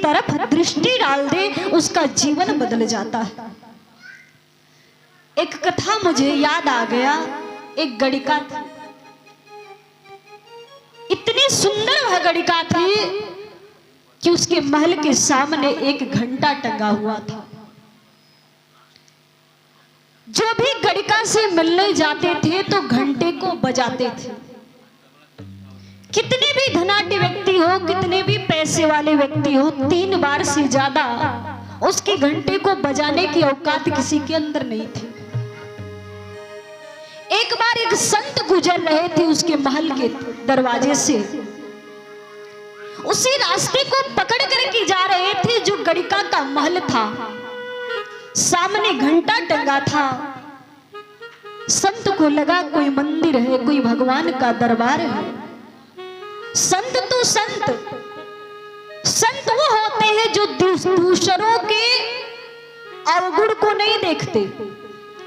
तरफ दृष्टि डाल दे उसका जीवन बदल जाता है। एक कथा मुझे याद आ गया। एक गणिका थी, इतनी सुंदर वह गणिका थी कि उसके महल के सामने एक घंटा टंगा हुआ था। जो भी गणिका से मिलने जाते थे तो घंटे को बजाते थे। कितने भी धनाढ्य व्यक्ति हो, कितने भी पैसे वाले व्यक्ति हो, 3 बार से ज्यादा उसके घंटे को बजाने की औकात किसी के अंदर नहीं थी। एक बार एक संत गुजर रहे थे उसके महल के दरवाजे से, उसी रास्ते को पकड़ करके जा रहे थे जो गणिका का महल था। सामने घंटा टंगा था। संत को लगा कोई मंदिर है, कोई भगवान का दरबार है। संत तो संत वो होते हैं जो दूसरों के अवगुण को नहीं देखते।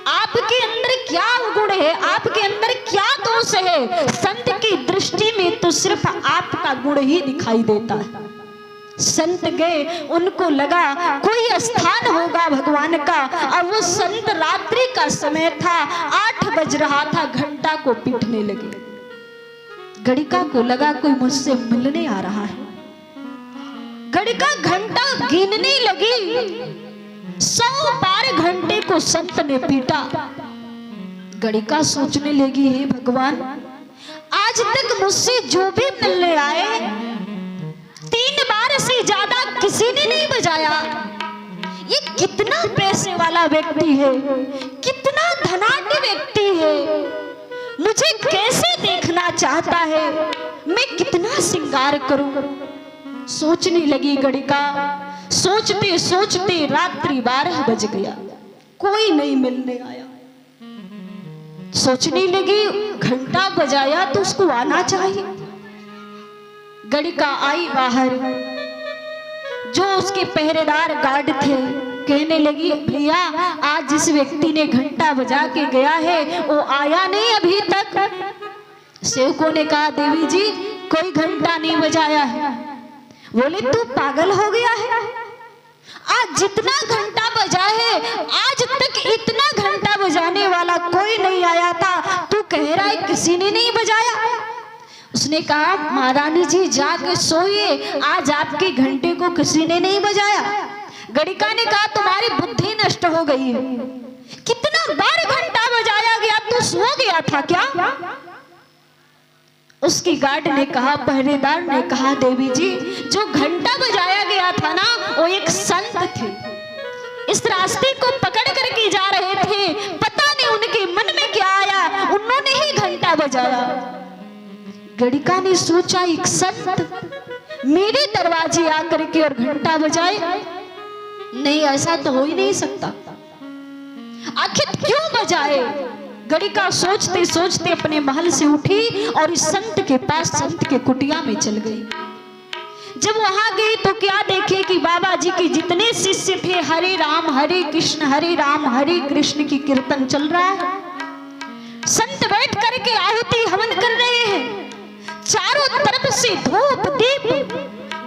आपके अंदर क्या अवगुण है, आपके अंदर क्या दोष है, संत की दृष्टि में तो सिर्फ आपका गुण ही दिखाई देता है। संत गए, उनको लगा कोई स्थान होगा भगवान का, और वो संत रात्रि का समय था, 8 बज रहा था, घंटा को पीटने लगे। गणिका को लगा कोई मुझसे मिलने आ रहा है। गणिका घंटा गिनने लगी, 100 बार घंटे को संत ने पीटा। गणिका सोचने लगी, हे भगवान, आज तक मुझसे जो भी मिलने आए 3 बार से ज्यादा किसी ने नहीं बजाया। ये कितना पैसे वाला व्यक्ति है, कितना धनाढ्य व्यक्ति है, मुझे कैसे देखना चाहता है, मैं कितना श्रृंगार करूं। सोचने लगी गणिका। सोचते सोचते रात्रि 12 बज गया, कोई नहीं मिलने आया। सोचने लगी घंटा बजाया तो उसको आना चाहिए। गणिका आई बाहर, जो उसके पहरेदार गार्ड थे कहने लगी, भैया आज जिस व्यक्ति ने घंटा बजा के गया है वो आया नहीं अभी तक। सेवकों ने कहा, देवी जी कोई घंटा नहीं बजाया है। बोले तू पागल हो गया है, आज जितना घंटा बजा है आज तक इतना घंटा बजाने वाला कोई नहीं आया था, तू कह रहा है किसी ने नहीं बजाया। उसने कहा, महारानी जी जाके सोइए, आज आपके घंटे को किसी ने नहीं बजाया। गणिका ने कहा, तुम्हारी बुद्धि नष्ट हो गई है, कितना बार घंटा बजाया गया, तू सो गया था क्या? उसकी गार्ड ने कहा, पहरेदार ने कहा, देवी जी जो घंटा बजाया गया था ना वो एक संत थे, इस रास्ते को पकड़ करके जा रहे थे, पता नहीं उनके मन में क्या आया, उन्होंने ही घंटा बजाया। गणिका ने सोचा, एक संत मेरे दरवाजे आकर के और घंटा बजाए, नहीं ऐसा तो हो ही नहीं सकता, आखिर क्यों बजाए। गणिका सोचते सोचते अपने महल से उठी और इस संत के पास, संत के कुटिया में चल गई। जब वहां गई तो क्या देखे कि बाबा जी के जितने शिष्य थे, हरे राम हरे कृष्ण की कीर्तन चल रहा है। संत बैठ करके आहुति हवन कर रहे हैं, चारों तरफ से धूप दीप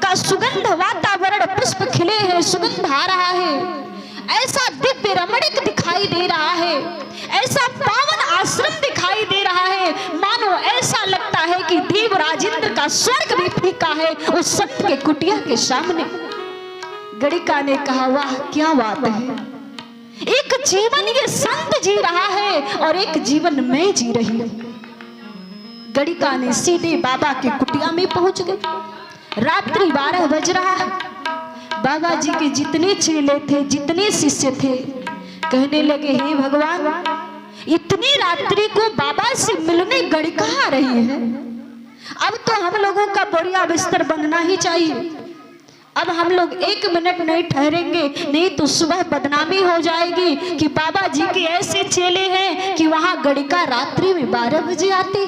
का सुगंध, वातावरण पुष्प खिले हैं, सुगंध आ रहा है, ऐसा दिव्य रमणीक दिखाई दे रहा है, ऐसा पावन आश्रम दिखाई दे रहा है, मानो ऐसा लगता है कि देव राजेंद्र का स्वर्ग भी फीका है उस संत के कुटिया के सामने। गणिका ने कहा, वाह क्या बात है, एक जीवन ये संत जी रहा है और एक जीवन मैं जी रही हूं। गणिका ने सीधे बाबा के कुटिया में पहुंच गई। रात्रि 12 बज रहा है। बाबा जी के जितने चेले थे, जितने शिष्य थे, कहने लगे, हे भगवान इतनी रात्रि को बाबा से मिलने गणिका आ रही है, अब तो हम लोगों का बोरिया बिस्तर बनना ही चाहिए। अब हम लोग 1 मिनट नहीं ठहरेंगे, नहीं तो सुबह बदनामी हो जाएगी कि बाबा जी के ऐसे चेले हैं कि वहां गणिका रात्रि में 12 बजे आते।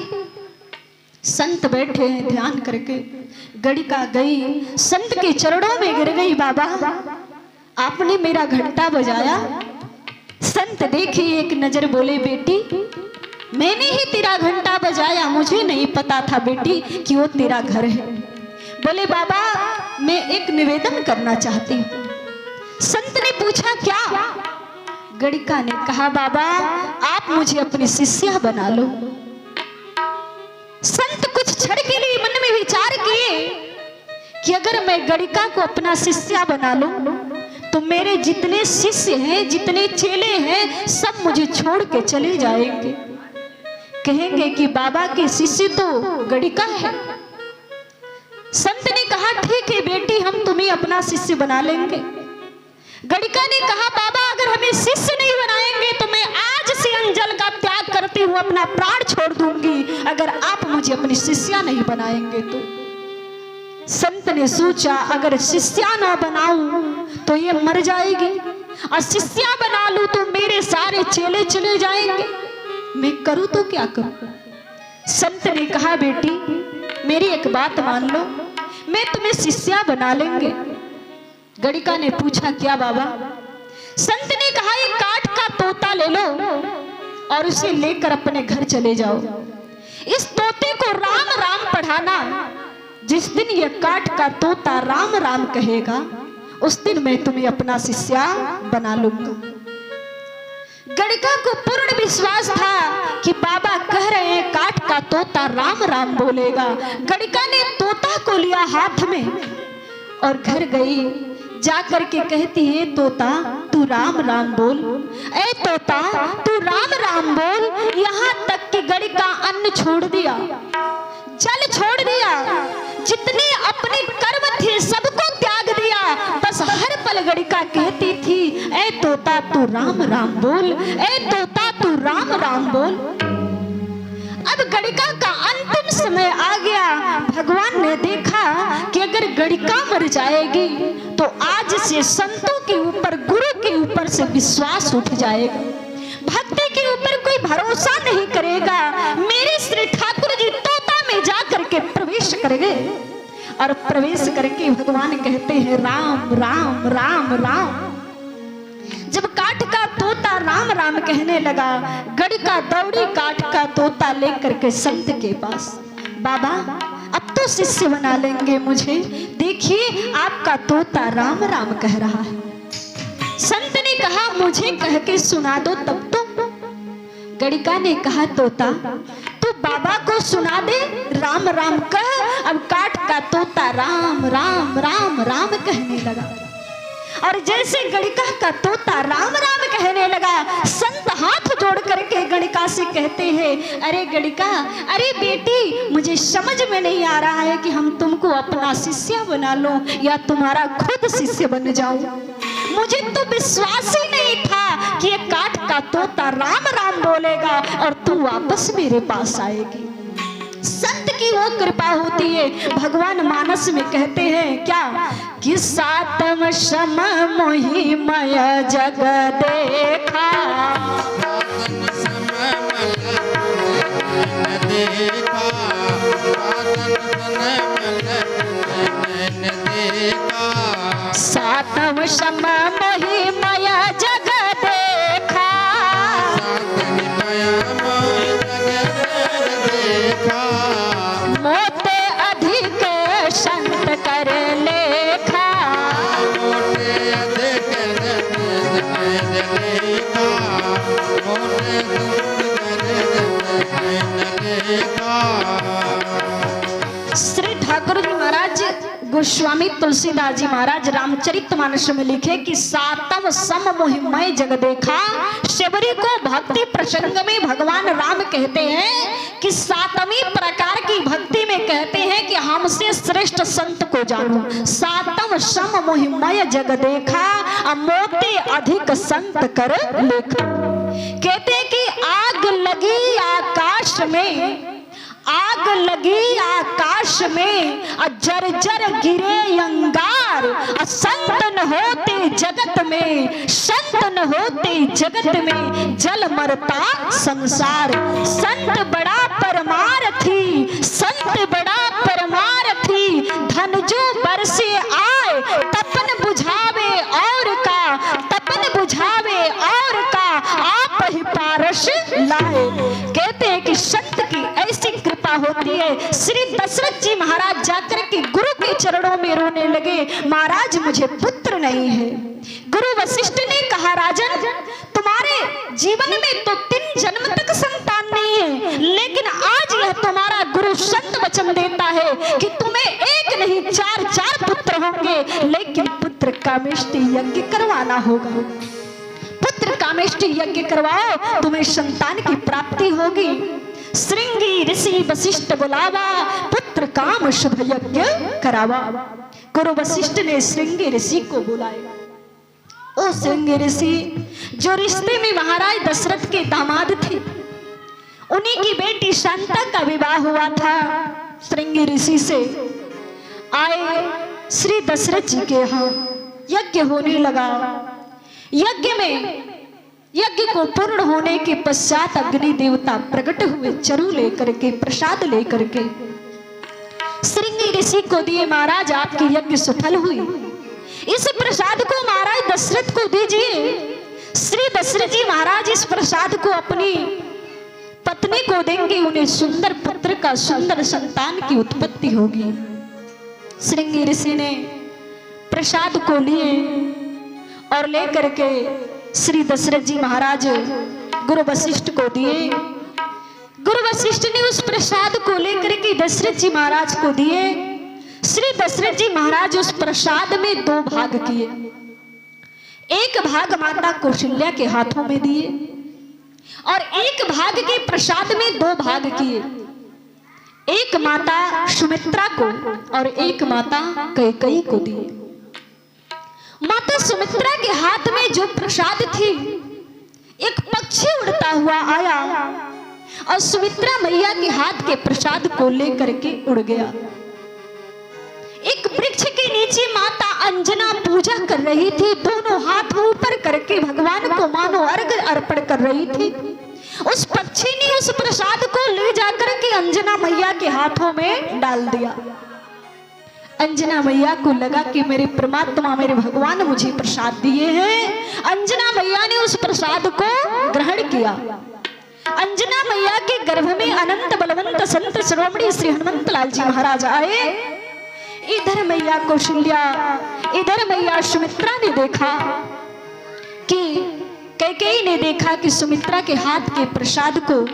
संत बैठे हैं ध्यान करके। गणिका गई, संत के चरणों में गिर गई, बाबा आपने मेरा घंटा बजाया। संत देखे एक नजर, बोले, बेटी मैंने ही तेरा घंटा बजाया, मुझे नहीं पता था बेटी कि वो तेरा घर है। बोले, बाबा मैं एक निवेदन करना चाहती हूँ। संत ने पूछा क्या? गणिका ने कहा बाबा आप मुझे अपनी शिष्या बना लो। संत कुछ क्षण के लिए मन में विचार किए कि अगर मैं गणिका को अपना शिष्या बना लूं तो मेरे जितने शिष्य हैं, जितने चेले हैं, सब मुझे छोड़ के चले जाएंगे। कहेंगे कि बाबा के शिष्य तो गणिका है। संत ने कहा ठीक है बेटी, हम तुम्हें अपना शिष्य बना लेंगे। गणिका ने कहा बाबा अगर हमें शिष्य नहीं बनाएंगे तो मैं आज से अंजल का त्याग करती हूँ, अपना प्राण छोड़ दूंगी, अगर आप मुझे अपनी शिष्या नहीं बनाएंगे तो। संत ने सोचा अगर शिष्या ना बनाऊं तो ये मर जाएगी, और शिष्या बना लूं तो मेरे सारे चेले चले जाएंगे, मैं करूं तो क्या करूं। संत ने कहा बेटी मेरी एक बात मान लो, मैं तुम्हें शिष्या बना लेंगे। गणिका ने पूछा क्या बाबा? संत ने कहा एक काठ का तोता ले लो और उसे लेकर अपने घर चले जाओ। इस तोते को राम राम पढ़ाना। जिस दिन यह काठ का तोता राम राम कहेगा उस दिन मैं तुम्हें अपना शिष्या बना लूंगा। गणिका को पूर्ण विश्वास था कि बाबा कह रहे हैं काठ का तोता राम राम बोलेगा। गणिका ने तोता को लिया हाथ में और घर गई। जा करके कहती है तोता तू राम राम बोल, ए तोता तू राम राम बोल। यहाँ तक कि गणिका अन्न छोड़ दिया, जल छोड़ दिया, जितने अपने कर्म थे सबको त्याग दिया। बस हर पल गणिका कहती थी ए तोता तू राम राम बोल, ए तोता तू राम राम बोल। अब गणिका का अंतिम समय आ गया। भगवान ने देखा कि अगर गणिका मर जाएगी तो आज से संतों के ऊपर, गुरु के ऊपर से विश्वास उठ जाएगा, भक्ति के ऊपर कोई भरोसा नहीं करेगा। मेरे श्री ठाकुर जी तोता में जा करके प्रवेश करेंगे और प्रवेश करके भगवान कहते हैं राम राम राम राम। जब काठ का तोता राम राम कहने लगा, गणिका दौड़ी काठ का तोता लेकर के संत के पास। बाबा अब तो शिष्य बना लेंगे मुझे, देखिए आपका तोता राम राम कह रहा है। संत ने कहा मुझे कह के सुना दो तब तो। गणिका ने कहा तोता तू बाबा को सुना दे, राम राम कह। अब काठ का तोता राम राम राम राम कहने लगा। और जैसे गणिका का तोता राम राम कहने लगा, संत हाथ जोड़ करके गणिका से कहते हैं अरे गणिका, अरे बेटी मुझे समझ में नहीं आ रहा है कि हम तुमको अपना शिष्य बना लो या तुम्हारा खुद शिष्य बन जाऊं। मुझे तो विश्वास ही नहीं था कि ये काठ का तोता राम राम बोलेगा और तू वापस मेरे पास आएगी। संत की वो कृपा होती है। भगवान मानस में कहते हैं क्या कि सातम सम मोहि मय जग देखा, सातम सम मोहि मय जग देखा, मोते अधिक संत कर लेखा, मोते अधिक श्री ठाकुर जी महाराज गोस्वामी तुलसीदास जी महाराज रामचरितमानस में लिखे कि सातम सम मोहि मय जग देखा। शबरी को भक्ति प्रसंग में भगवान राम कहते हैं कि सातवीं प्रकार की भक्ति में कहते हैं कि हमसे श्रेष्ठ संत को जानो। सातम सम मोहि मय जग देखा, मोते अधिक संत कर लेखा। कहते हैं कि आग लगी आकाश में, आग लगी आकाश में, जर्जर गिरे अंगार, संत न होते जगत में, संत न होते जगत में, जल मरता संसार। संत बड़ा परमार्थी, संत बड़ा परमार्थी, धन जो बरसे आए तपन बुझावे और का, तपन बुझावे और का, आप ही पारस लाए। कहते हैं कि संत की ऐसी कृपा होती है। श्री दशरथ जी महाराज जाकर के गुरु के चरणों में रोने लगे, महाराज मुझे पुत्र नहीं है। गुरु वशिष्ठ ने कहा, राजन तुम्हारे जीवन में तो 3 जन्म तक संतान नहीं है, लेकिन आज यह तुम्हारा गुरु संत वचन देता है कि तुम्हें 1 नहीं 4 पुत्र होंगे, लेकिन पुत्र कामेष्टि यज्ञ करवाना होगा। पुत्र कामेष्टि यज्ञ करवाओ, तुम्हें संतान की प्राप्ति होगी। श्रृंगी ऋषि वशिष्ठ बुलावा, पुत्र काम शुभ यज्ञ करावा। गुरु वशिष्ठ ने श्रृंगी ऋषि को बुलाया। ओ श्रृंगी ऋषि जो रिश्ते में महाराज दशरथ के दामाद थे, उन्हीं की बेटी शांता का विवाह हुआ था। श्रृंगी ऋषि से आए श्री दशरथ जी के यहाँ यज्ञ होने लगा। यज्ञ को पूर्ण होने के पश्चात अग्नि देवता प्रकट हुए, चरु लेकर के, प्रसाद लेकर के श्रृंगी ऋषि को दिए। महाराज आपकी यज्ञ सफल हुई, इस प्रसाद को महाराज दशरथ को दीजिए। श्री दशरथ जी महाराज इस प्रसाद को अपनी पत्नी को देंगे, उन्हें सुंदर पुत्र का, सुंदर संतान की उत्पत्ति होगी। श्रृंगी ऋषि ने प्रसाद को लिए और लेकर के श्री दशरथ जी महाराज गुरु वशिष्ठ को दिए। गुरु वशिष्ठ ने उस प्रसाद को लेकर के दशरथ जी महाराज को दिए। श्री दशरथ जी महाराज उस प्रसाद में 2 भाग किए। एक भाग माता कौशल्या के हाथों में दिए और एक भाग के प्रसाद में 2 भाग किए। एक माता सुमित्रा को और एक माता कैकेयी को दिए। माता सुमित्रा के हाथ में जो प्रसाद थी, एक पक्षी उड़ता हुआ आया और सुमित्रा मैया के हाथ के प्रसाद को लेकर के उड़ गया। एक वृक्ष के नीचे माता अंजना पूजा कर रही थी, दोनों हाथ ऊपर करके भगवान को मानो अर्घ अर्पण कर रही थी। उस पक्षी ने उस प्रसाद को ले जाकर के अंजना मैया के हाथों में डाल दिया। अंजना मैया को लगा कि मेरे परमात्मा, मेरे भगवान मुझे प्रसाद दिए हैं। अंजना मैया ने उस प्रसाद को ग्रहण किया। अंजना मैया के गर्भ में अनंत बलवंत संत शिरोमणि श्री हनुमंत लाल जी महाराज आए। इधर मैया कौशल्या, इधर मैया सुमित्रा ने देखा कि कैकेयी ने देखा कि सुमित्रा के हाथ के प्रसाद को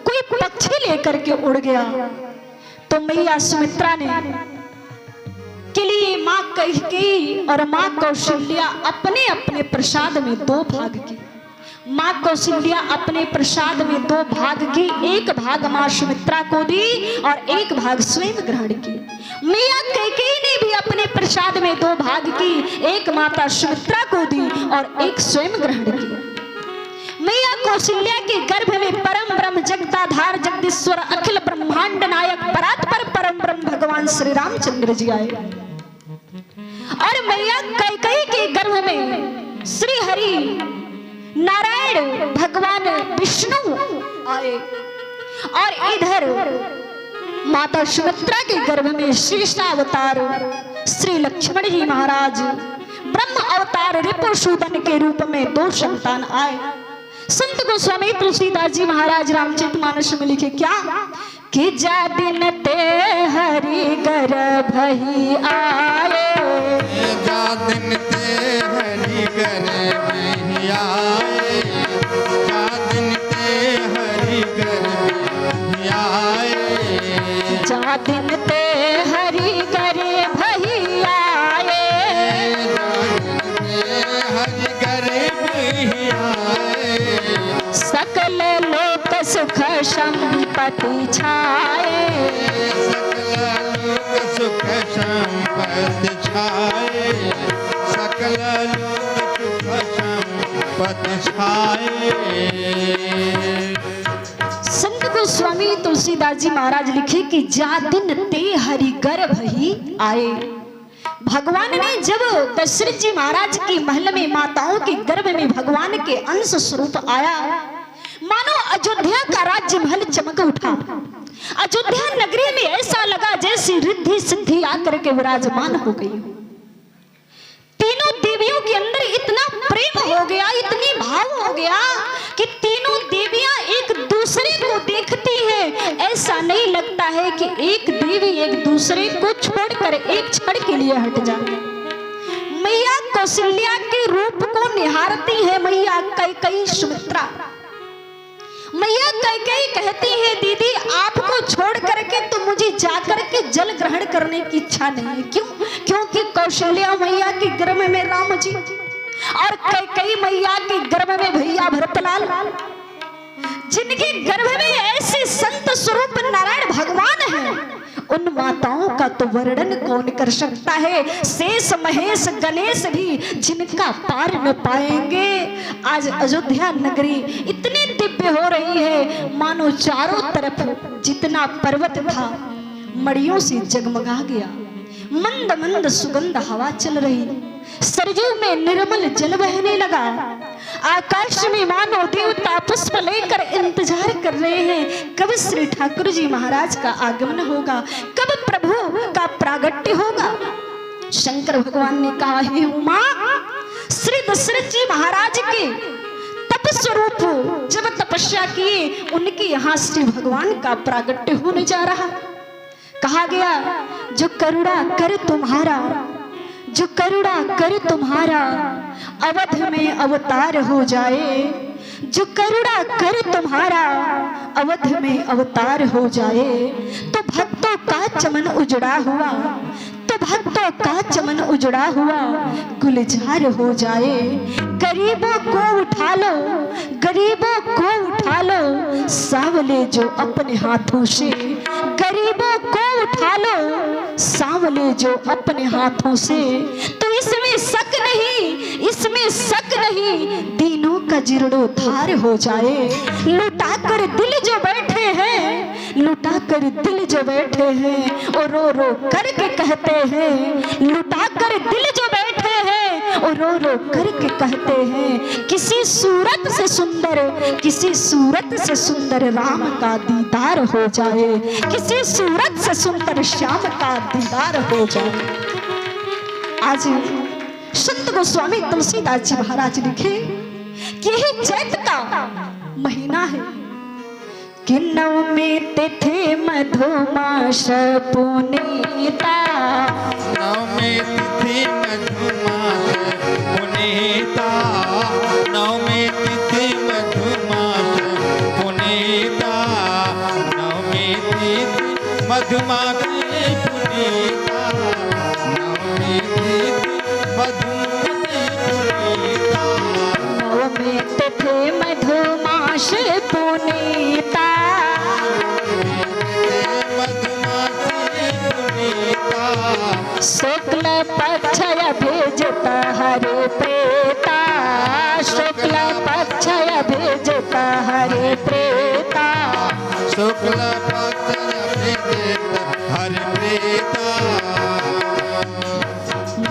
कोई पक्षी लेकर के उड़ गया। तो मैया सुमित्रा ने के लिए मां कैकेयी और मां कौशल्या अपने अपने प्रसाद में 2 भाग की। मां कौशल्या अपने प्रसाद में 2 भाग की, एक भाग मां सुमित्रा को दी और एक भाग स्वयं ग्रहण की। मैया कैकेयी ने भी अपने प्रसाद में 2 भाग की, एक माता सुमित्रा को दी और एक स्वयं ग्रहण की। मैया कौशल्या के गर्भ में परम ब्रह्म जगदाधार जगदीश्वर अखिल ब्रह्मांड नायक परात्पर परम ब्रह्म भगवान श्री रामचंद्र जी आए और मैया कैकेयी के गर्भ में श्री हरि नारायण भगवान विष्णु आए और इधर माता सुमित्रा के गर्भ में शेषावतार श्री लक्ष्मण जी महाराज ब्रह्म अवतार रिपुसूदन के रूप में 2 संतान आए। संत गोस्वामी तुलसीदास जी महाराज रामचरितमानस में लिखे क्या कि जा दिन ते हरि गर्भ ही आए, जा दिन ते हरि गर्भ ही आए, जा दिन ते हरि गर्भ ही आए, जा दिन ते हरि गर्भ ही आए, हरि गर्भ ही आए, सकल लोक सुख संपत्ति छाए, सकल लोक सुख संपत्ति छाए, सकल लोक सुख संपत्ति छाए। संत गोस्वामी तुलसीदास जी महाराज लिखे कि जा दिन ते हरि गर्भ ही आए। भगवान ने जब दशरथ जी महाराज के महल में माताओं के गर्भ में भगवान के अंश स्वरूप आया, मानो अयोध्या का राज्य महल चमक उठा। अयोध्या नगरी में ऐसा लगा जैसे रिद्धि सिद्धि आकर के विराजमान हो गई। तीनों देवियों के अंदर इतना प्रेम हो गया, इतनी भाव हो गया कि तीनों देवियां एक दूसरे को देखती हैं ऐसा नहीं लगता है कि एक देवी एक दूसरे को छोड़कर एक क्षण के लिए हट जाए। मैया कौशल्या के रूप को निहारती है मैया कैकेयी सुमित्रा। मैया कैकेयी कहती है दीदी आपको छोड़ करके तो मुझे जाकर के जल ग्रहण करने की इच्छा नहीं है। क्यों? क्योंकि कौशल्या मैया के गर्भ में राम जी और कैकेयी मैया के गर्भ में भैया भरतलाल, जिनके गर्भ में ऐसे संत स्वरूप नारायण भगवान हैं, उन माताओं का तो वर्णन कौन कर सकता है। शेष महेश गणेश भी जिनका पार न पाएंगे। आज अयोध्या नगरी इतनी दिव्य हो रही है मानो चारों तरफ जितना पर्वत था मड़ियों से जगमगा गया। मंद मंद सुगंध हवा चल रही, सरजू में निर्मल जल बहने लगा। आकाश में मानो देवता पुष्प लेकर इंतजार कर रहे हैं कब श्री ठाकुर जी महाराज का आगमन होगा, कब प्रभु का प्रागट्य होगा। शंकर भगवान ने कहा हे उमा, श्री दशरथ जी महाराज के तप स्वरूप जब तपस्या किए उनके यहाँ श्री भगवान का प्रागट्य होने जा रहा। कहा गया जो करुणा कर तुम्हारा, जो करुणा कर तुम्हारा अवध में अवतार हो जाए, जो करुणा कर तुम्हारा अवध में अवतार हो जाए। तो भक्तों का चमन उजड़ा हुआ, तो भक्तों का चमन उजड़ा हुआ गुलजार हो जाए। गरीबों को उठा लो, गरीबों को उठा लो सांवले जो अपने हाथों से, गरीबों को उठा लो सांवले जो अपने हाथों से। तो इसमें शक नहीं, इसमें शक नहीं, दीनों का जीर्णोद्धार हो जाए। लुटा कर दिल जो बैठे हैं, लुटा कर दिल जो बैठे हैं और रो रो करके कहते हैं, लुटा कर दिल जो बैठे हैं और रो रो करके कहते हैं किसी सूरत से सुंदर, किसी सूरत से सुंदर राम का दीदार हो जाए, किसी सूरत से सुंदर श्याम का दीदार हो जाए। आज संत गोस्वामी तुलसीदास जी महाराज लिखे कि यही चैत का महीना है कि नवमी तिथि मधुमास पुनीता, नवमी तिथि मधुमास पुनीता, नवमी तिथि मधुमास पुनीता, नवमी तिथि मधुमास पुनीता, नवमी तिथि नवमी तिथि मधुमास पुनीता, शुक्ल पक्ष भेजता हरे प्रेता, शुक्ल पक्ष भेजता हरे प्रेता, शुक्ल पक्ष भेजता हरे प्रेता,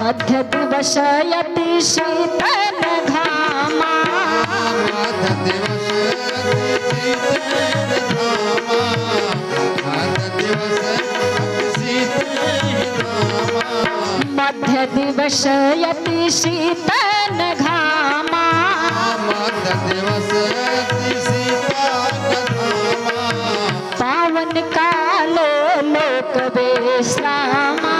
मध्य दिवस यति शीतल घामा, मध्य दिवस शीतल घामा, मध्य दिवस मध्य दिवस यति शीतल घामा, मध्य दिवस यति शीतल घामा, पावन काल लोक विश्रामा,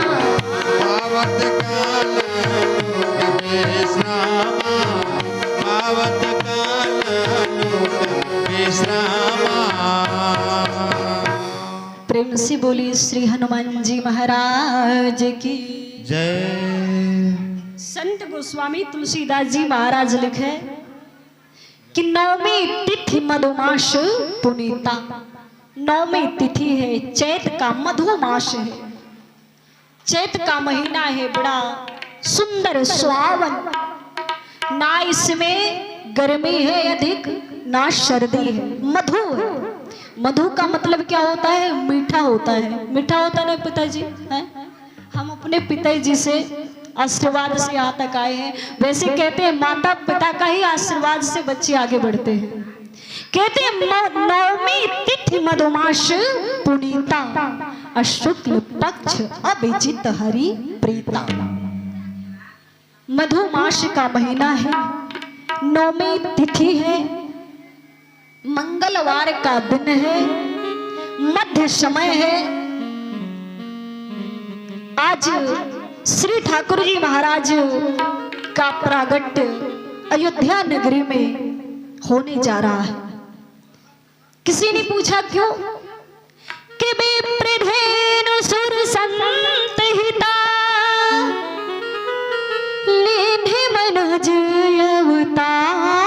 पावन काल लोक विश्रामा, पावन काल लोक विश्रामा। प्रेम से बोली श्री हनुमान जी महाराज की जय। संत गोस्वामी तुलसीदास जी महाराज लिखे कि नवमी तिथि मधुमास पुनीता, नवमी तिथि है चैत का मधुमास है, चैत का महीना है बड़ा सुंदर सुहावन, ना इसमें गर्मी है अधिक ना सर्दी है, मधु है। मधु का मतलब क्या होता है? मीठा होता है, मीठा होता है ना पिताजी है? हम अपने पिताजी से आशीर्वाद से यहाँ तक आए हैं। वैसे कहते हैं माता पिता का ही आशीर्वाद से बच्चे आगे बढ़ते हैं। कहते हैं नवमी तिथि मधुमास पुनीता, शुक्ल पक्ष अभिजित हरि प्रीता। मधुमास का महीना है, नवमी तिथि है, मंगलवार का दिन है, मध्य समय है। आज श्री ठाकुर जी महाराज का प्रागट्य अयोध्या नगरी में होने जा रहा है। किसी ने पूछा क्यों? कि विप्रधेनु सुर संत हिता लीन्हे मनुज अवतार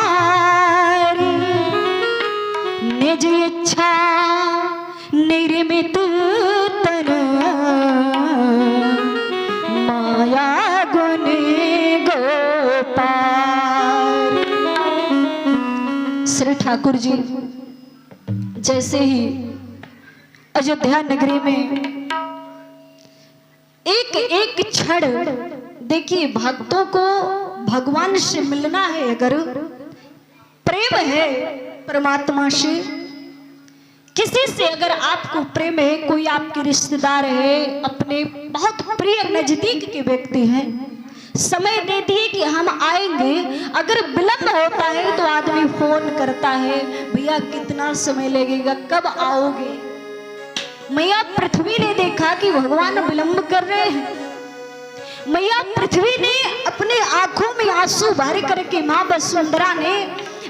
निज इच्छा निर्मित तन माया गुण गोपाल। श्री ठाकुर जी जैसे ही अयोध्या नगरी में एक एक क्षण, देखिए भक्तों को भगवान से मिलना है, अगर प्रेम है परमात्मा से, किसी से अगर आपको प्रेम है, कोई आपके रिश्तेदार है, अपने बहुत प्रिय नजदीक के व्यक्ति हैं, समय दे दिए कि हम आएंगे। अगर विलंब होता है तो आदमी फोन करता है, भैया कितना समय लगेगा, कब आओगे। मैया पृथ्वी ने देखा कि भगवान विलंब कर रहे हैं। मैया पृथ्वी ने अपने आंखों में आंसू भर करके, मां वसुंधरा ने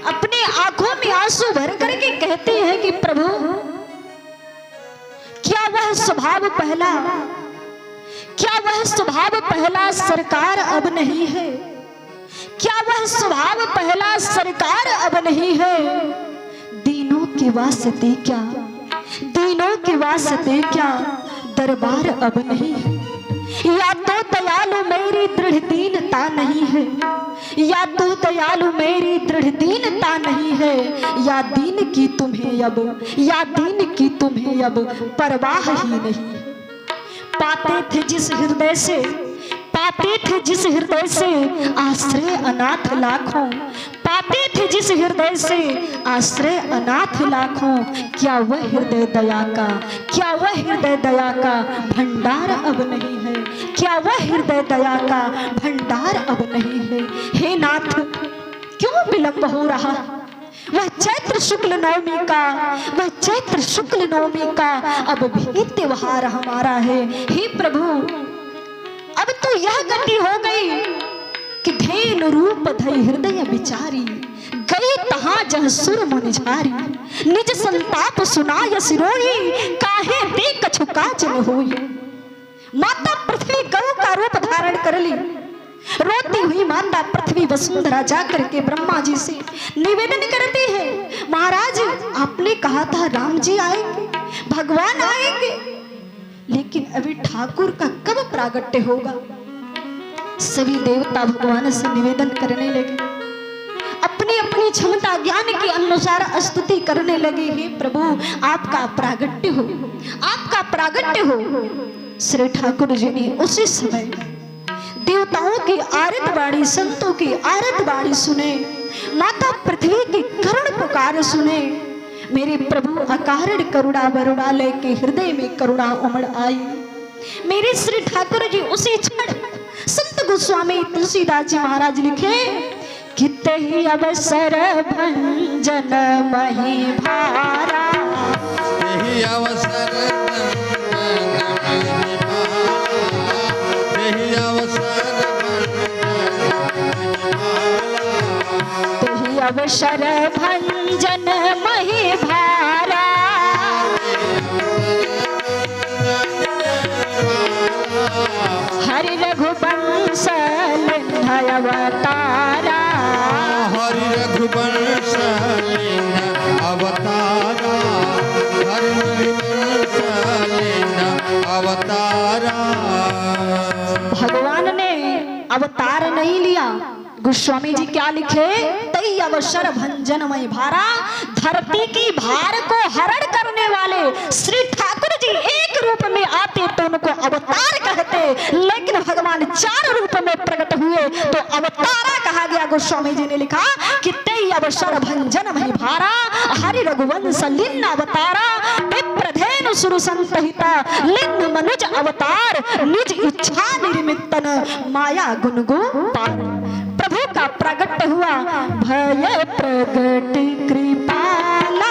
अपने आंखों में आंसू भर करके कहती है कि प्रभु क्या वह स्वभाव पहला, क्या वह स्वभाव पहला सरकार अब नहीं है, क्या वह स्वभाव पहला सरकार अब नहीं है। दीनों के वास्ते क्या, दीनों के वास्ते क्या दरबार अब नहीं है। या तो दयालु मेरी दृढ़ दीनता नहीं है, या तो दयालु मेरी दृढ़ दीनता नहीं है, या दीन की तुम्हें अब, या दीन की तुम्हें अब परवाह ही नहीं। पाते थे जिस हृदय से, पाते थे जिस हृदय से आश्रय अनाथ लाखों, पाते थे जिस हृदय से आश्रय अनाथ लाखों। क्या वह हृदय दया का, क्या वह हृदय दया का भंडार अब नहीं है, क्या वह हृदय दया का भंडार अब नहीं है। हे नाथ क्यों विलंब हो रहा? वह चैत्र शुक्ल नवमी का, वह चैत्र शुक्ल नवमी का अब भी त्योहार हमारा है। हे प्रभु अब तो यह गति हो गई कि धेनु रूप धई हृदय विचारी, गई तहां जह सुर मुनिझारी। निज संताप सुनाय सिरोही, काहे ते कछु काज न होई। माता पृथ्वी गौ का रूप धारण कर ली। रोती हुई माता पृथ्वी वसुंधरा जाकर के ब्रह्मा जी से निवेदन करती है, महाराज आपने कहा था राम जी आएंगे, भगवान आएंगे, लेकिन अभी ठाकुर का कब प्रागट्य होगा। सभी देवता भगवान से निवेदन करने लगे, अपनी अपनी क्षमता ज्ञान के अनुसार स्तुति करने लगे। हे प्रभु आपका प्रागट्य हो, आपका प्रागट्य हो। श्री ठाकुर जी ने उसी समय देवताओं की आरतवाणी, संतों की आरतवाणी सुने, माता पृथ्वी की करुण पुकार सुने। मेरे प्रभु अकारण करुणा वरुणा लेके हृदय में करुणा उमड़ आई। मेरे श्री ठाकुर जी उसी क्षण संत गोस्वामी तुलसीदास जी महाराज लिखे, किते ही अवसर भंजन मही भारा, यही अवसर अवसर भंजन मही भारा, हरि रघुवंश लिंधय अवतारा, हरि रघुवंश अवतारा, हरि रघुवंश अवतारा। भगवान ने अवतार नहीं लिया। गोस्वामी जी क्या लिखे, तई अवसर भंजनमय भारा, धरती की भार को हरण करने वाले श्री ठाकुर जी एक रूप में आते तो उनको अवतार कहते, लेकिन भगवान चार रूप में प्रकट हुए तो अवतारा कहा गया। गोस्वामी जी ने लिखा कि तई अवसर भंजनमय भारा, हरि रघुवंश लिन्न अवतारा, विप्रधेनु सुर संतहिता लिन्न मनुज अवतार, निज इच्छा निर्मितन माया गुण गोपाल। प्रभु का प्रगट हुआ, भय प्रगट कृपाला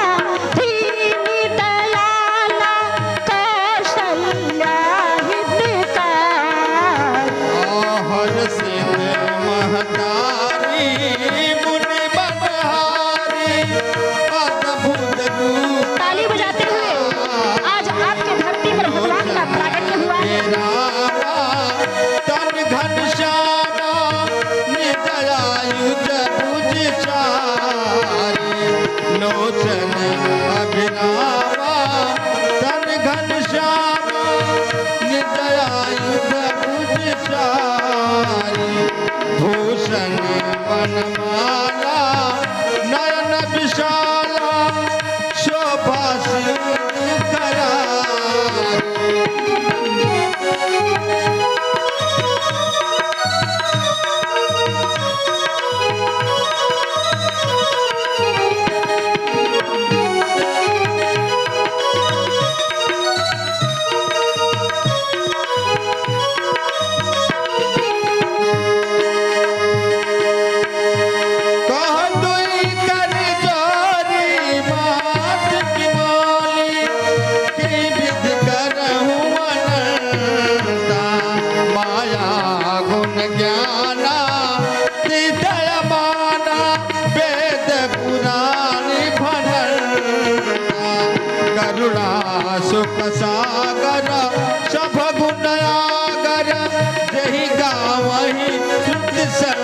दीन दयाला, अवतारी मुनि मनहारी अद्भुत रूप ताली बजाते हुए आज आपकी धरती पर भगवान का प्राकट्य हुआ है। तन घनश्यामा निदयायुध भुज चारी लोचन अभिरामा तन घनश्यामा निदयायुध भुज चारी भूषण वनमाला नयन विशाला शोभा सिंधु करारी सुख सागर सब गुणयागर जही गावही शुद्ध सर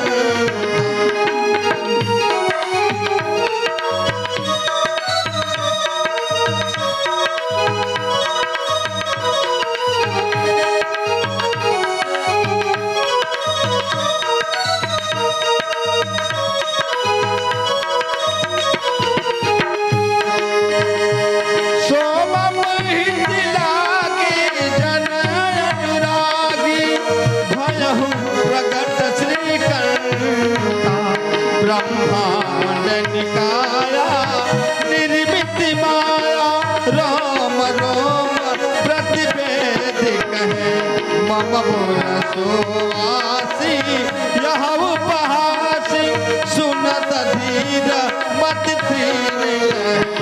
ब्रह्मांड निकाया निर्मित माया राम रोम प्रतिवेद कहे मम गुण सुवासी यह उपहासी सुनत धीर मत धीर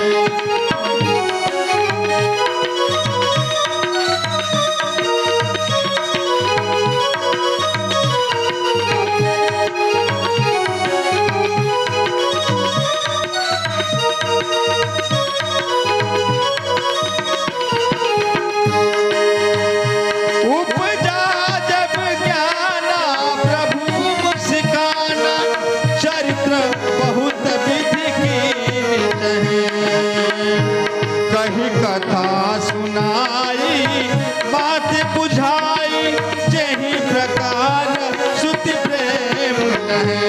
कथा सुनाई बात बुझाई जही प्रकार सुति प्रेम कहे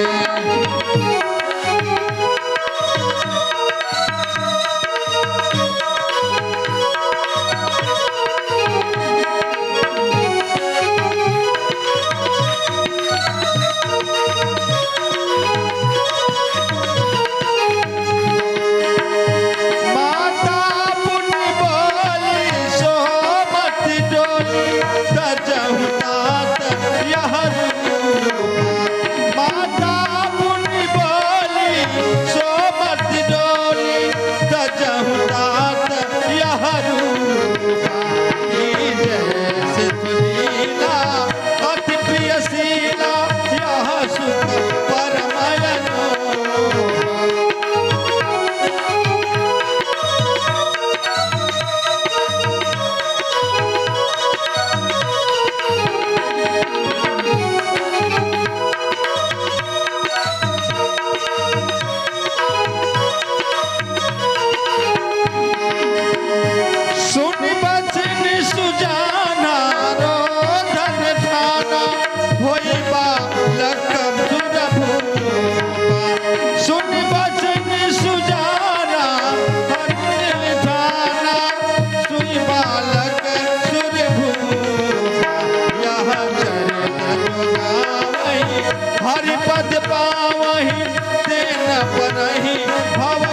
हरिपद पावहि तेन परहि भव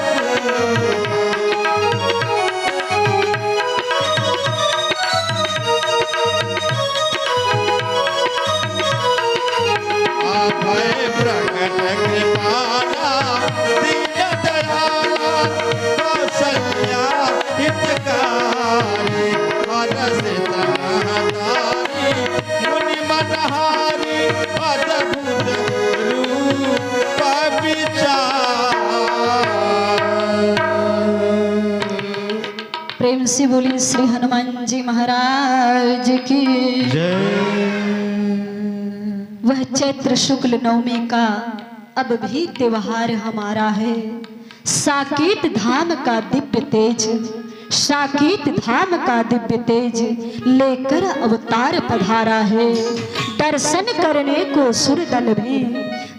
अभय प्रकट कृपाला दीन दयाला कौशल्या हितकारी हरसित महतारी मुनि मनहारी अद्भुत रूप से बोली श्री हनुमान जी महाराज की। वह चैत्र शुक्ल नवमी का अब भी त्योहार हमारा है। साकेत धाम का दिव्य तेज, साकेत धाम का दिव्य तेज लेकर अवतार पधारा है। दर्शन करने को सुर दल भी,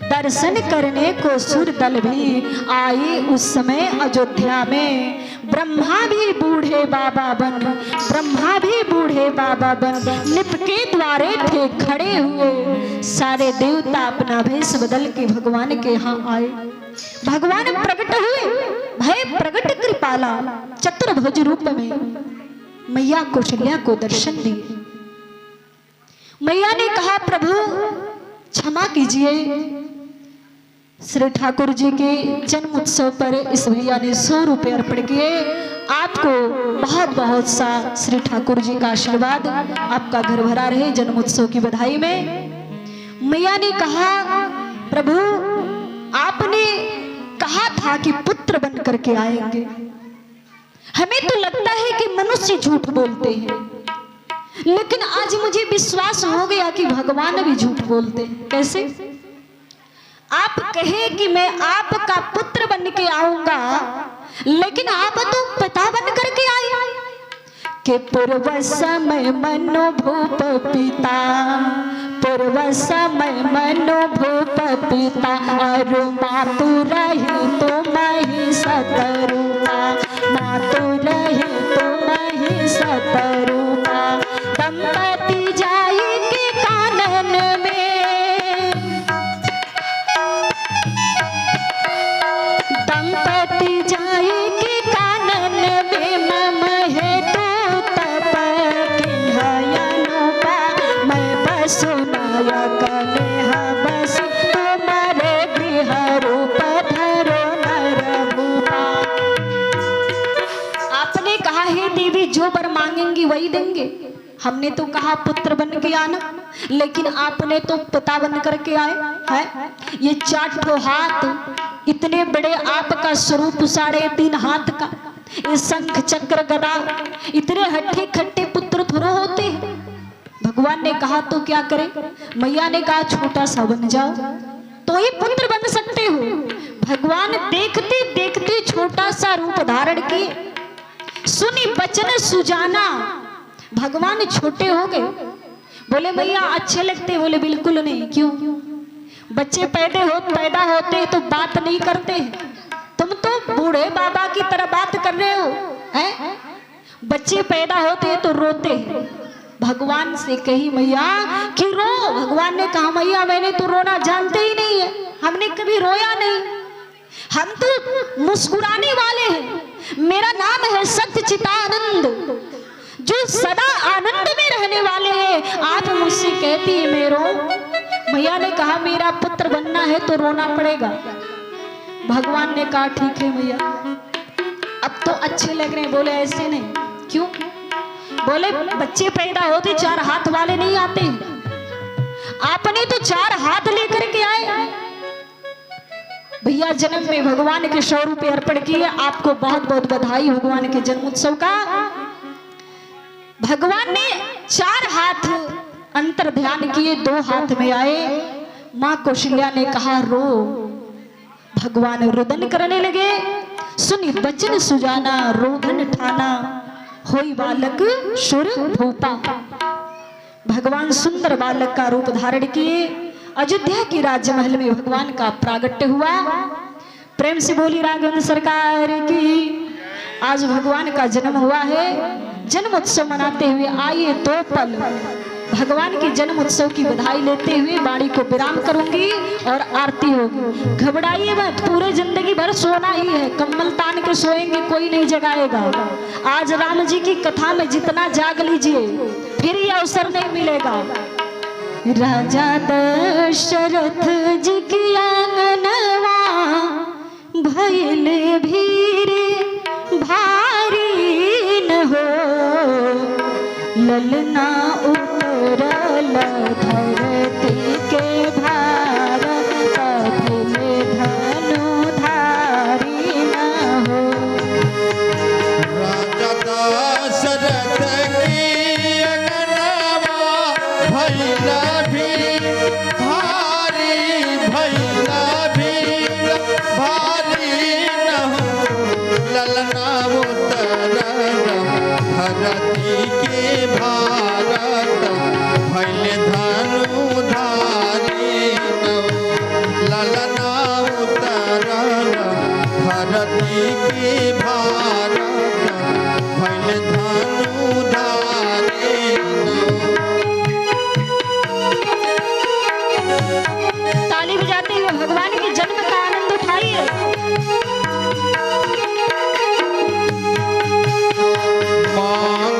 दर्शन करने को सुर दल भी आए उस समय अयोध्या में। ब्रह्मा भी बूढ़े बाबा बन, ब्रह्मा भी बूढ़े बाबा बन निपके द्वारे थे खड़े हुए। सारे देवता अपना भेष बदल के भगवान के यहाँ आए। भगवान प्रकट हुए, भय प्रकट कृपाला चतुर्भुज रूप में मैया कौशल्या को दर्शन दिए। मैया ने कहा प्रभु क्षमा कीजिए, श्री ठाकुर जी के जन्म उत्सव पर इस भैया ने 100 रुपये अर्पण किए। आपको बहुत बहुत सा श्री ठाकुर जी का आशीर्वाद, आपका घर भरा रहे जन्म उत्सव की बधाई में। मैया ने कहा प्रभु आपने कहा था कि पुत्र बन करके आएंगे। हमें तो लगता है कि मनुष्य झूठ बोलते हैं, लेकिन आज मुझे विश्वास हो गया कि भगवान भी झूठ बोलते हैं। कैसे? आप कहे कि मैं आपका पुत्र बन के आऊंगा, लेकिन आप तो पिता बन करके आए। के पूर्व समय मनो भूप पिता, पूर्व समय मनो भूप पिता, अरु मातु रही तो मही सतरूपा, मातु रही तो मही सतरूपा। दंपति जाई के कानन में, दंपति जाई के कानन में मम हेतु तप किन्हयनुपा। मैं बसु नायक नेह बस तुम्हारे गृह रूप धरो नर भूपा। आपने कहा है देवी जो वर मांगेंगी वही देंगे। हमने तो कहा पुत्र बन के आना, लेकिन आपने तो पिता बन करके आए हैं। ये 4 हाथ, इतने बड़े आपका स्वरूप 3.5 हाथ का, ये शंख चक्र गदा, इतने हट्टे खट्टे पुत्र थोड़ा होते हैं। भगवान ने कहा तो क्या करें? मैया ने कहा छोटा सा बन जाओ तो ही पुत्र बन सकते हो। भगवान देखते देखते छोटा सा रूप धारण किए। सुनी बचन सुजाना, भगवान छोटे हो गए। बोले मैया अच्छे लगते? बोले बिल्कुल नहीं। क्यों? बच्चे पैदा होते तो बात नहीं करते हैं, तुम तो बूढ़े बाबा की तरह बात कर रहे हो हैं? बच्चे पैदा होते तो रोते हैं। भगवान से कही मैया कि रो। भगवान ने कहा मैया मैंने तो रोना जानते ही नहीं है, हमने कभी रोया नहीं, हम तो मुस्कुराने वाले हैं। मेरा नाम है सच्चिदानंद, जो सदा आनंद में रहने वाले हैं। आप मुझसे कहती है मैं रो? मैया ने कहा मेरा पुत्र बनना है तो रोना पड़ेगा। भगवान ने कहा ठीक है मैया, अब तो अच्छे लग रहे हैं। बोले ऐसे नहीं। क्यों? बोले बच्चे पैदा होते 4 हाथ वाले नहीं आते, आपने तो 4 हाथ लेकर के आए। भैया जन्म में भगवान के 100 रुपये अर्पण किए। आपको बहुत बहुत बधाई भगवान के जन्म उत्सव का। भगवान ने 4 हाथ अंतर ध्यान किए, 2 हाथ में आए। मां कौशल्या ने कहा रो। भगवान रुदन करने लगे। सुनी बचन सुजाना, रोदन ठाना, होई बालक शुर भूपा। भगवान सुंदर बालक का रूप धारण किए। अयोध्या की राजमहल में भगवान का प्रागट्य हुआ। प्रेम से बोली राघवेंद्र सरकार की। आज भगवान का जन्म हुआ है। जन्म उत्सव मनाते हुए आइए 2 पल भगवान के जन्म उत्सव की बधाई लेते हुए वाणी को विराम करूंगी और आरती होगी। घबराइए मत, पूरे जिंदगी भर सोना ही है, कम्बल तान के सोएंगे, कोई नहीं जगाएगा। आज राम जी की कथा में जितना जाग लीजिए फिर ये अवसर नहीं मिलेगा। राजा दशरथ जी की आंगनवा भइल भीर भारी न हो, ललना उतरल धरती के भार, कपिल धनुधारी न हो। राजा ललना उतरल धरती की भारत भइल धनु धारी। ताली बजाते हुए भगवान के जन्म का आनंद उठाइए।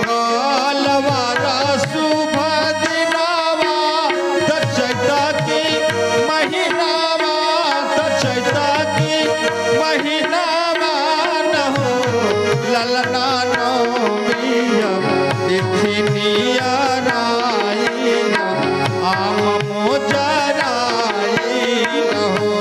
मंगलवार शुभ दिनवा दक्षता की महीनावा दक्षता की महीनावा न हो ललना नौमिया देखनिया राइन आम मोजराइन हो।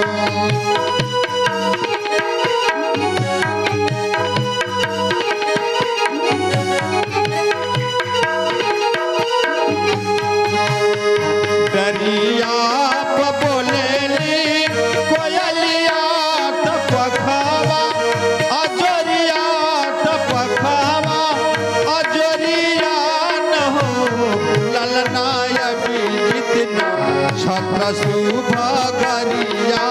दरिया बोलेली कोयलिया तपखावा अजोरिया तपखावा अजोरिया न हो ललनाय बितना छत्र शुभ गरिया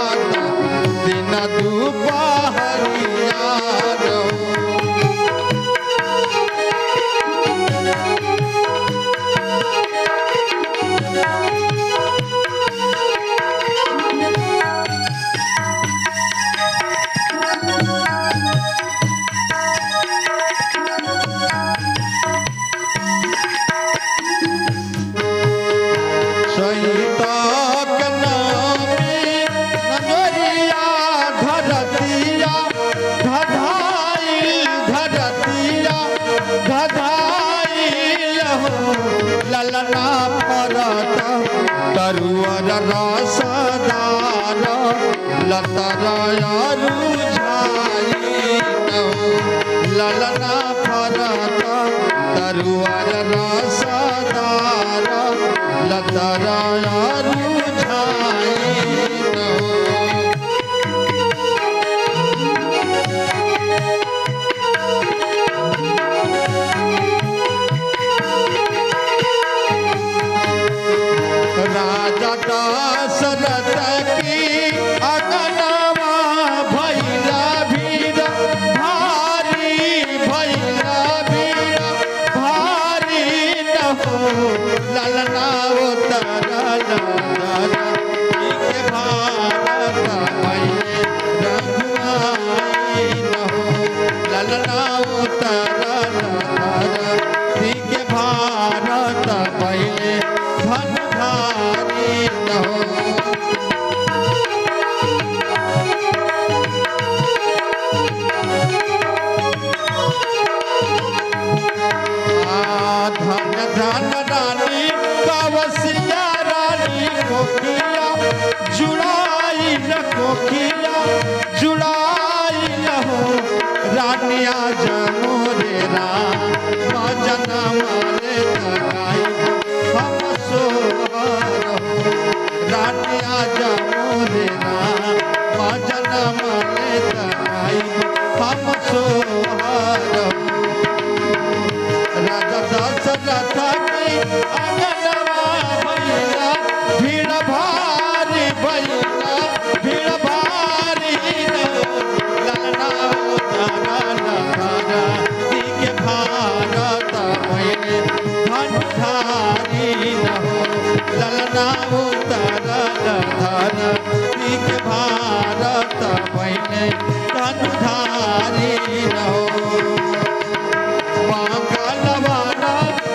दिन दुपहरिया हो। सैतक नामी नजरिया धरतिया धधाइल धरतिया धधाइल हो ललना परत तरुअर रसदार लतराया रुझाइल हो ललना परत तरुअर रसदार लतराया रुझाइल हो। राजा दशरथ की अगनवा भैला भीर भारी भैला भीर भारी न हो ललना उतरल धरती के भारत भइले रघुआई न हो ललना उतरल धरती के भारत भइले धनधारी न हो। धन धन रानी कवसिया रानी कोकिया जुड़ाई न कोकिया जुड़ाई न हो रानिया जनोरे राम जनम ले तकाई हम सोहर हो रानिया जनोरे राम जनम ले तकाई हम सोहर हो। राजा दशरथ की अगनवा भैला भीड़ भारी भैला भीड़ भारी न हो ललना उतरल धरती के भारत भइले धनधारी न हो ललना उतरल धरती के भारत भइले धनधारी न हो। मंगलवार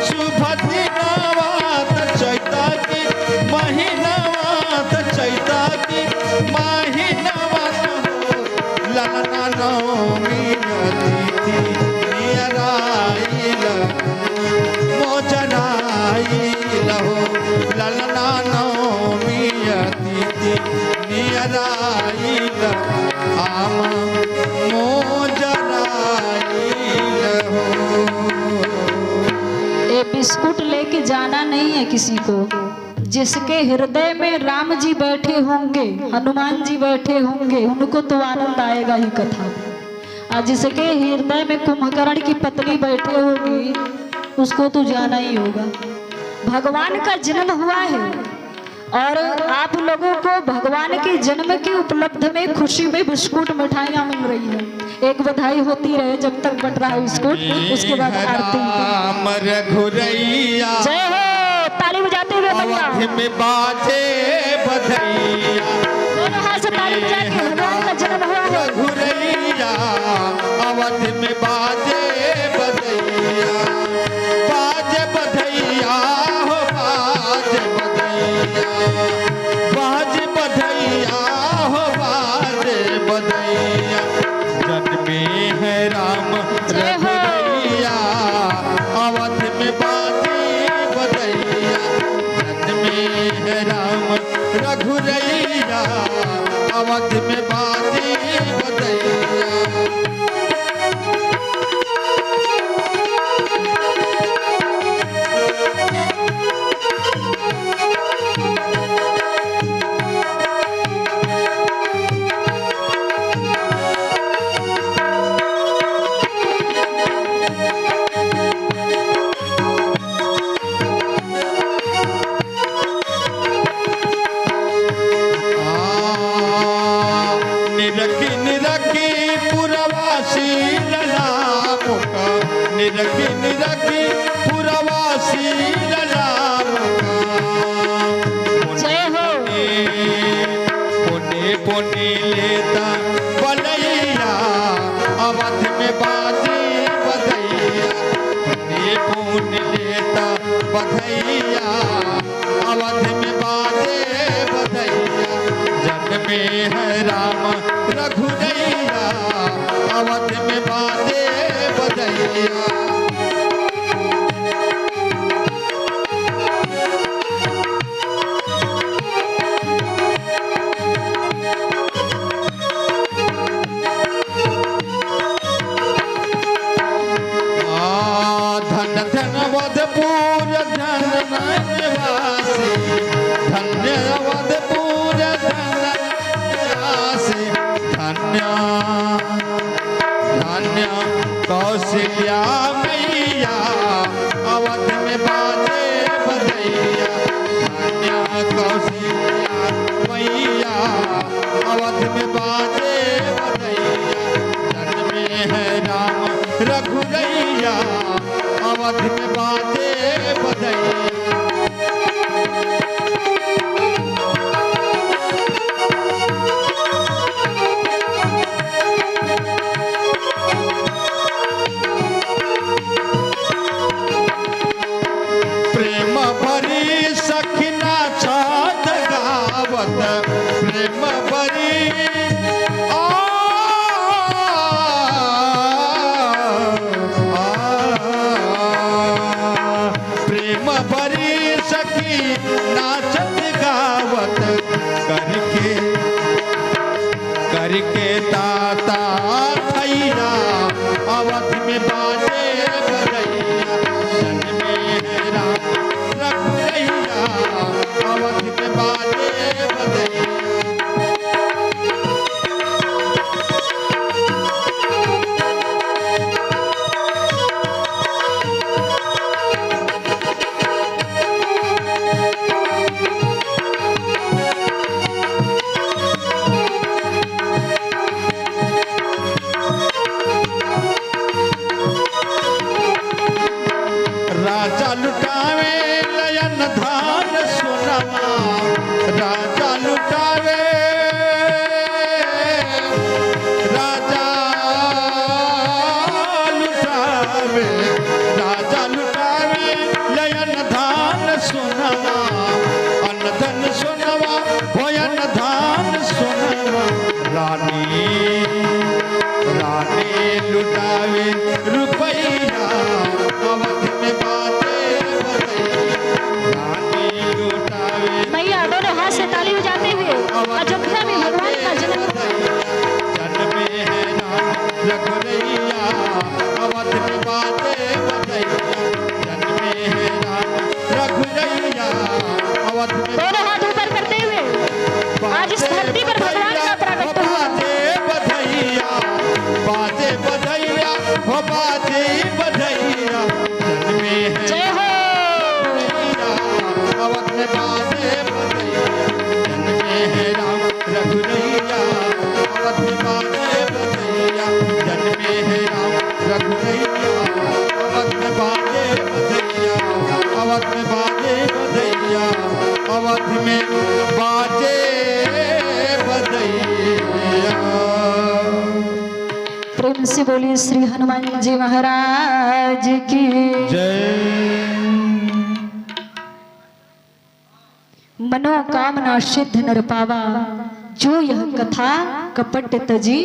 शुभ दिनवा दक्षता की महीनावा दक्षता की महीनावा न हो ललना नौमी तिथि नियराइल मोजराइल हो ललना नौमी तिथि नियराइल आम मोजराइल हो। ये बिस्कुट लेके जाना नहीं है किसी को। जिसके हृदय में राम जी बैठे होंगे, हनुमान जी बैठे होंगे, उनको तो आनंद आएगा ही कथा में। और जिसके हृदय में कुंभकर्ण की पत्नी बैठे होगी, उसको तो जाना ही होगा। भगवान का जन्म हुआ है और आप लोगों को भगवान के जन्म के उपलब्ध में खुशी में बिस्कुट मिठाइयाँ मिल रही है। एक बधाई होती रहे जब तक बट रहा है बिस्कुट, उसके बाद आरती। राम रघुरैया जय हो, ताली बजाते हुए भैया। अवध में बाजे बधैया, दोनों हाथ से ताली बजा के भगवान का जन्म हुआ है। रघुरैया अवध में बाजे बधैया, बाजे बधैया हो बाजे बधैया, बाजे बधैया हो बाजे बधैया, जन्मे है राम रघुरैया अवध में बाजे बधैया, जन्मे है राम रघुरैया अवध में बाजे बधैया। निरखी निरखी पुरवासी लला मुका, निरखी निरखी पुरवासी लला मुका, जय हो। पुणे पुणे लेता बलैया अवध में बाजे बधैया, पुणे पुणे लेता बधैया अवध में बाजे बधैया, जन्मे है राम रघुरैया अवध में बाजे बधैया। धन धन अवधपुर धन निवासी, धन्य अवधपुर धन निवासी, धन्य धन्य कौशल्या मैया अवध में बाजे बधैया, धन्य कौशल्या मैया अवध में बाजे बधैया, जन्मे है राम रघुरैया अवध में बाजे बधैया। प्रेम भरी सखना छात गावत, प्रेम भरी प्रेम भरी सखी नाचत गावत, करके करके ताता थैया अवध में बाजे बधैया, जन्मे है राम रघुरैया अवध में बाजे बधैया। राजा लुटावे लयन धान सोनमा, राजा लुटावे राजा लुटावे, राजा लुटावे लयन धान सोनमा, अन्न धन सोनवा भयन धान सोनवा, रानी रानी लुटावे रुपैया अवध में बाजे बधैया, रानी लुटावे मैया दोनों हाथ से ताली बजाते हुए अयोध्या में भगवान का जन्म। जन्मे है राम रघुरैया अवध में बाजे बधैया, जन्मे है राम रघुरैया अवध में दोनों हाथ ऊपर करते हुए आज इस धरती पर भगवान का प्राकट्य हुआ। बाजे बधैया, बाजे बधैया हो बाजे बधैया। रघुरैया अवध में बाजे बधैया जन्मे है राम रघुरैया अवध में बाजे बधैया अवध में बाजे बधैया अवध में बाजे बधैया। प्रेम से बोलिए श्री हनुमान जी महाराज की जय। मनोकामना सिद्ध नर पावा जो यह कथा कपट तजी।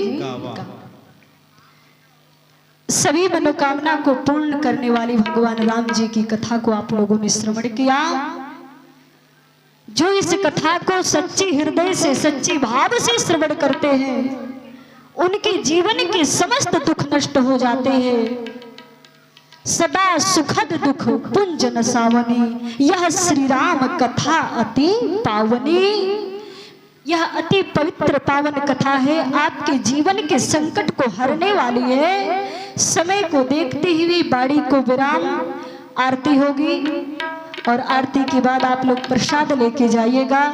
सभी मनोकामना को पूर्ण करने वाली भगवान राम जी की कथा को आप लोगों ने श्रवण किया। जो इस कथा को सच्ची हृदय से सच्ची भाव से श्रवण करते हैं उनके जीवन के समस्त दुख नष्ट हो जाते हैं। सदा सुखद दुख पुंज नसावनी यह श्री राम कथा अति पावनी। यह अति पवित्र पावन कथा है, आपके जीवन के संकट को हरने वाली है। समय को देखते हुए बाड़ी को विराम, आरती होगी और आरती के बाद आप लोग प्रसाद लेके जाइएगा।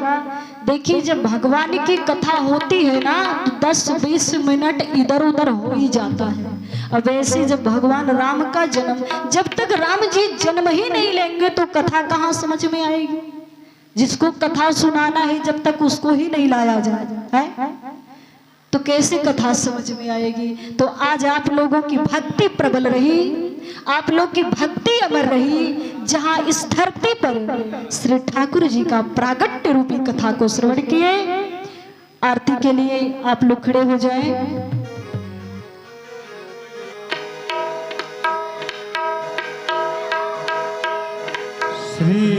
देखिए जब भगवान की कथा होती है ना तो 10-20 मिनट इधर उधर हो ही जाता है। अब ऐसे जब भगवान राम का जन्म, जब तक राम जी जन्म ही नहीं लेंगे तो कथा कहाँ समझ में आएगी। जिसको कथा सुनाना है जब तक उसको ही नहीं लाया जाए है तो कैसे कथा समझ में आएगी। तो आज आप लोगों की भक्ति प्रबल रही, आप लोग की भक्ति अमर रही। जहां इस धरती पर श्री ठाकुर जी का प्रागट्य रूपी कथा को श्रवण किए। आरती के लिए आप लोग खड़े हो जाएं। श्री